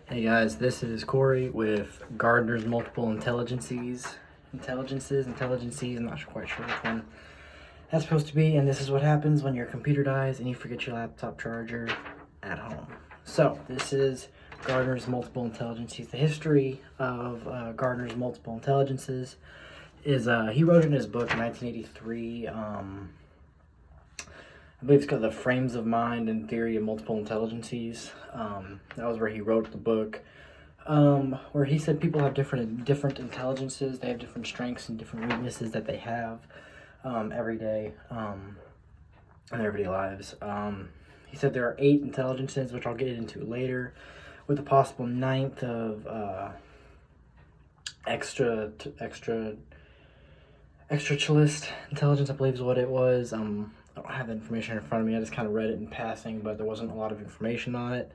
Hey guys, this is Corey with Gardner's Multiple Intelligences. I'm not quite sure which one that's supposed to be, and this is what happens when your computer dies and you forget your laptop charger at home. So, this is Gardner's Multiple Intelligences. The history of Gardner's Multiple Intelligences is he wrote in his book in 1983. I believe it's called The Frames of Mind and Theory of Multiple Intelligences. That was where he wrote the book, where he said people have different intelligences. They have different strengths and different weaknesses that they have every day in their everyday lives. He said there are 8 intelligences, which I'll get into later, with a possible 9th of extraterrestrialist intelligence, I believe is what it was. I don't have the information in front of me. I just kind of read it in passing, but there wasn't a lot of information on it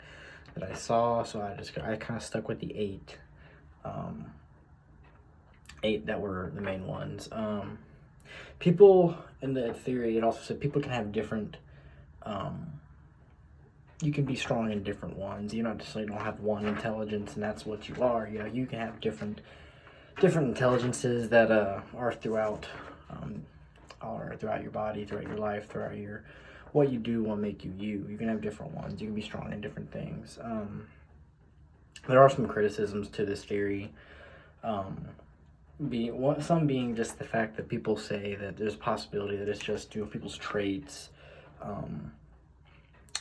that I saw, so I kind of stuck with the 8. 8 that were the main ones. People in the theory, it also said people can have different. You can be strong in different ones. You don't have one intelligence, and that's what you are. You can have different intelligences that are throughout your body, throughout your life, throughout what you do will make you you. You can have different ones. You can be strong in different things. There are some criticisms to this theory. Some being just the fact that people say that there's a possibility that it's just people's traits,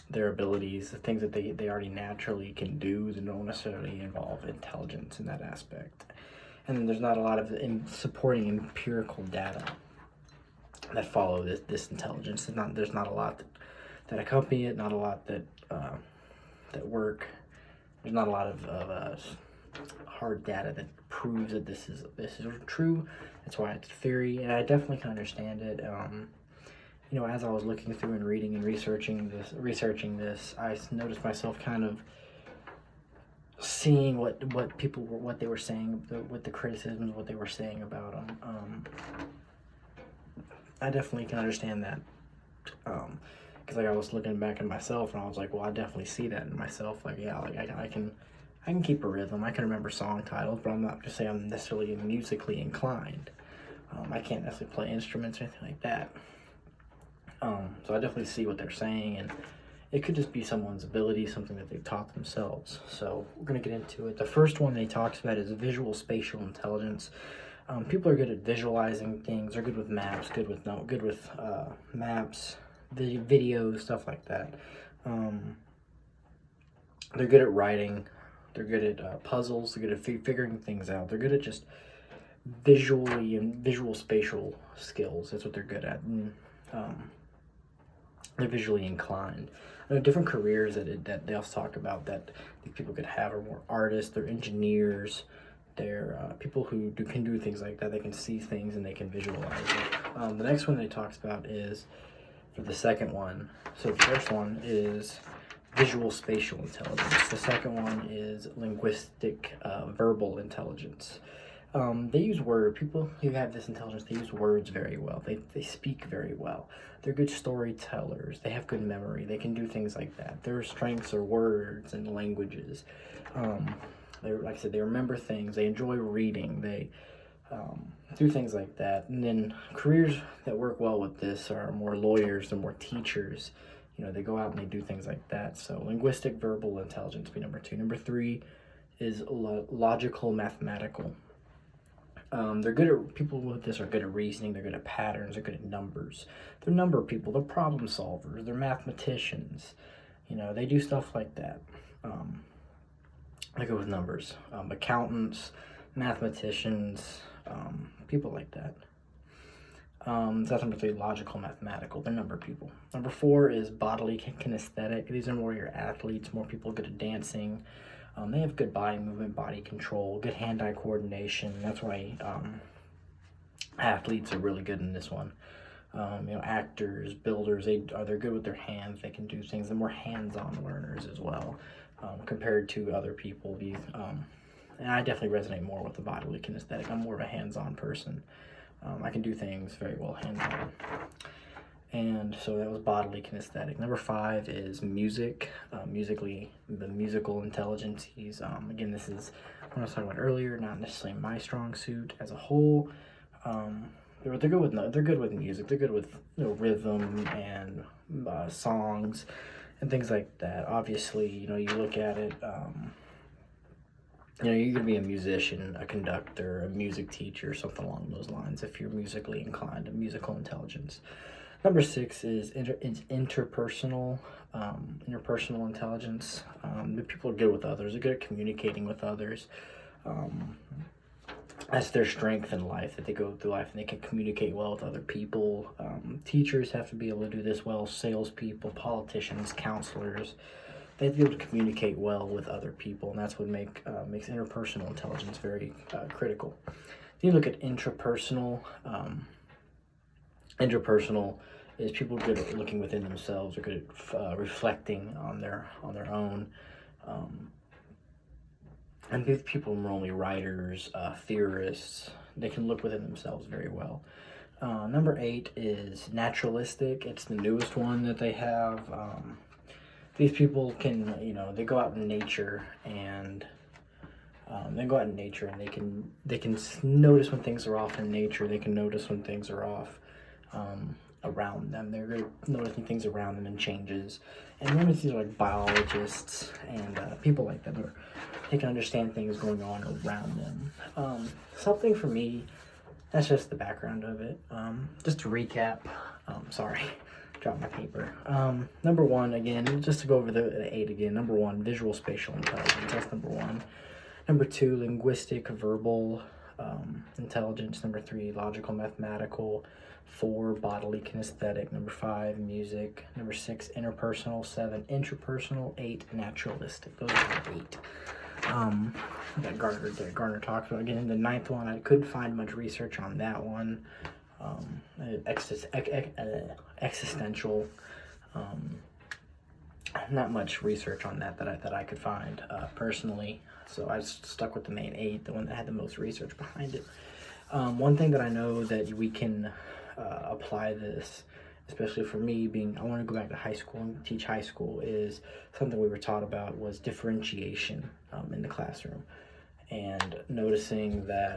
their abilities, the things that they already naturally can do that don't necessarily involve intelligence in that aspect. And then there's not a lot of supporting empirical data that follow this intelligence. There's not a lot that accompany it, not a lot that work. There's not a lot of hard data that proves that this is true. That's why it's a theory, and I definitely can understand it. As I was looking through and reading and researching this, I noticed myself kind of seeing what they were saying, what the criticisms, what they were saying about them. I definitely can understand that, because I was looking back at myself and I was like, well, I definitely see that in myself. I can keep a rhythm. I can remember song titles, but I'm not to say I'm necessarily musically inclined. I can't necessarily play instruments or anything like that. So I definitely see what they're saying, and it could just be someone's ability, something that they've taught themselves. So we're gonna get into it. The first one they talks about is visual spatial intelligence. People are good at visualizing things. They're good with maps. Good with maps, videos, stuff like that. They're good at writing. They're good at puzzles. They're good at figuring things out. They're good at just visual spatial skills. That's what they're good at. And, they're visually inclined. Different careers that they also talk about that these people could have are more artists. They're engineers. They're people who can do things like that. They can see things and they can visualize it. The next one that he talks about is for the second one. So the first one is visual spatial intelligence. The second one is linguistic verbal intelligence. They use words. People who have this intelligence, they use words very well. They speak very well. They're good storytellers. They have good memory. They can do things like that. Their strengths are words and languages. Like I said, they remember things. They enjoy reading. They do things like that. And then careers that work well with this are more lawyers. They're more teachers. They go out and they do things like that. So linguistic verbal intelligence would be number 2. Number 3 is logical mathematical. They're good at people with this are good at reasoning. They're good at patterns. They're good at numbers. They're number people. They're problem solvers. They're mathematicians. They do stuff like that. I go with numbers. Accountants, mathematicians, people like that. That's number 3, logical mathematical. They're number people. Number 4 is bodily kinesthetic. These are more your athletes, more people good at dancing. They have good body movement, body control, good hand-eye coordination. That's why athletes are really good in this one. Actors, builders, they're good with their hands. They can do things. They're more hands-on learners as well, compared to other people. And I definitely resonate more with the bodily kinesthetic. I'm more of a hands-on person. I can do things very well hands-on. And so that was bodily kinesthetic. Number 5 is music, the musical intelligences. Again, this is what I was talking about earlier, not necessarily my strong suit as a whole. They're good with music. They're good with rhythm and songs and things like that. Obviously, you look at it. You could be a musician, a conductor, a music teacher, something along those lines if you're musically inclined, a musical intelligence. Number 6 is interpersonal intelligence. The people are good with others. They're good at communicating with others. That's their strength in life, that they go through life and they can communicate well with other people. Teachers have to be able to do this well. Salespeople, politicians, counselors. They have to be able to communicate well with other people, and that's what makes interpersonal intelligence very critical. You look at intrapersonal. Interpersonal is people good at looking within themselves, or good at reflecting on their own. And these people are only writers, theorists. They can look within themselves very well. Number 8 is naturalistic. It's the newest one that they have. These people can, they go out in nature and they can notice when things are off in nature. They can notice when things are off around them. They're good at noticing things around them and changes. And then these are like biologists and people like that, where they can understand things going on around them. Something for me, that's just the background of it. Just to recap, sorry, dropped my paper. Number 1, again, just to go over the 8 again. Number 1, visual spatial intelligence. That's number 1. Number 2, linguistic verbal intelligence. Number 3, logical mathematical. 4, bodily kinesthetic. Number 5, music. Number 6, interpersonal. 7, intrapersonal. 8, naturalistic. Those are the 8 that Gardner talked about. Again, the 9th one, I couldn't find much research on that one. Existential. Not much research on that I could find personally. So I stuck with the main 8, the one that had the most research behind it. One thing that I know that we can apply this, especially for me I want to go back to high school and teach high school, is something we were taught about was differentiation in the classroom, and noticing that